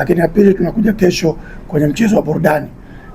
Lakini ya pili, tunakuja kesho kwenye mchezo wa burudani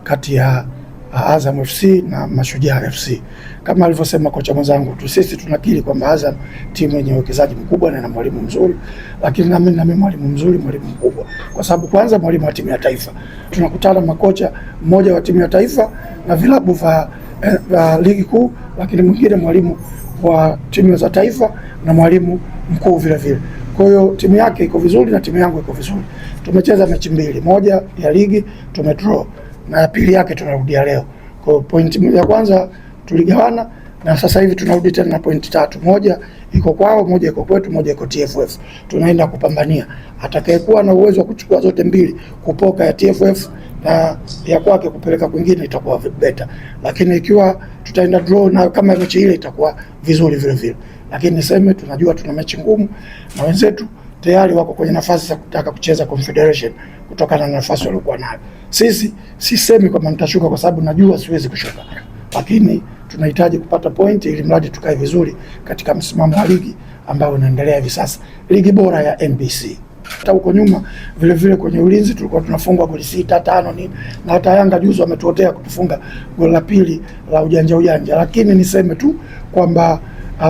kati ya Azam FC na Mashujaa FC. Kama alivyosema kocha mwenzangu, sisi tunakiri kwamba Azam timu yenye uwekezaji mkubwa na mwalimu mzuri, lakini na mimi mwalimu mzuri, mwalimu mkubwa, kwa sababu kwanza mwalimu wa timu ya taifa. Tunakutana makocha, mmoja wa timu ya taifa na vilabu vya ligi kuu, lakini mwingine mwalimu wa timu za taifa na mwalimu mkuu vile vile. Kwa hiyo timu yake iko vizuri na timu yangu iko vizuri. Tumecheza mechi mbili, moja ya ligi tumedraw na ya pili yake tunarudia leo. Kwa hiyo pointi ya kwanza tuligawana na sasa hivi tunarudi tena na pointi 3. Moja iko kwao, moja iko kwetu, moja iko TFF. Tunaenda kupambania. Atakayekuwa na uwezo wa kuchukua zote mbili, kupoka ya TFF na ya kwake kupeleka kwingine, itakuwa better. Lakini ikiwa tutaenda draw na kama mechi ile, itakuwa vizuri vile vile. Lakini niseme tunajua tuna mechi ngumu na wenzetu tayari wako kwenye nafasi za kutaka kucheza Confederation kutokana na nafasi waliokuwa nayo. Sisi sisemi kwamba nitashuka kwa sababu najua siwezi kushuka, lakini tunahitaji kupata point ili mradi tukae vizuri katika msimamo wa ligi ambao unaendelea hivi sasa, ligi bora ya NBC. Hata huko nyuma vile vile kwenye ulinzi tulikuwa tunafungwa goli 6, 5 nini, na hata Yanga juzi wametuotea kutufunga goli la pili la ujanja, lakini niseme tu kwamba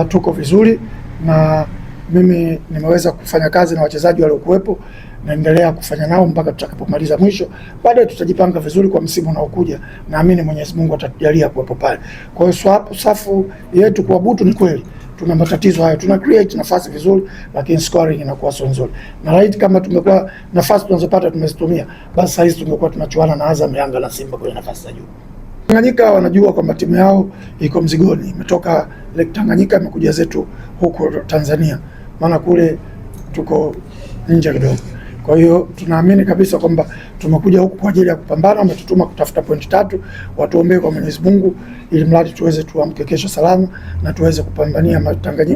tuko vizuri na mimi nimeweza kufanya kazi na wachezaji waliokuwepo, naendelea kufanya nao mpaka tutakapomaliza mwisho. Baadaye tutajipanga vizuri kwa msimu unaokuja, naamini Mwenyezi Mungu atatujalia kuwepo pale. Kwa hiyo safu yetu kwa butu, ni kweli tuna matatizo hayo, tuna create nafasi vizuri, lakini scoring inakuwa sio nzuri. Na right, kama tumekuwa nafasi tunazopata tumezitumia, basi sasa hizi tungekuwa tunachuana na Azam, Yanga na Simba kwenye nafasi za juu. Tanganyika wanajua kwamba timu yao iko mzigoni, imetoka Lake Tanganyika imekuja zetu huko Tanzania, maana kule tuko nje kidogo. Kwa hiyo tunaamini kabisa kwamba tumekuja huku kwa ajili ya kupambana, wametutuma kutafuta pointi 3, watuombee kwa Mwenyezi Mungu ili mradi tuweze tuamke kesho salama na tuweze kupambania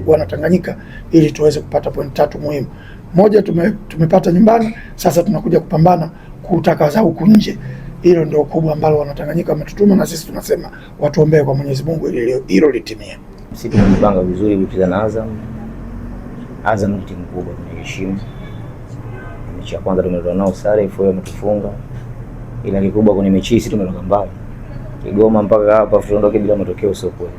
wana Tanganyika ili tuweze kupata pointi 3 muhimu. Moja tumepata nyumbani, sasa tunakuja kupambana kutaka za huku nje. Hilo ndio kubwa ambalo Wanatanganyika wametutuma, na sisi tunasema watuombee kwa Mwenyezi Mungu ili hilo litimie. Sisi tumejipanga vizuri kucheza na Azam. Azam ni timu kubwa, tunaheshimu. Mechi ya kwanza tumetoa nao sare, ifo wametufunga. Ila kikubwa kwenye mechi hii tumetoka mbali. Kigoma mpaka hapa tuondoke bila matokeo sio kweli.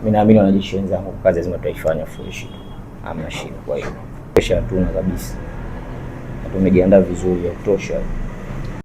Mimi naamini wanajeshi wenzangu kazi lazima tutaifanya fresh. Hamna shida. Kwa hiyo kesho hatuna kabisa. Tumejiandaa vizuri ya kutosha.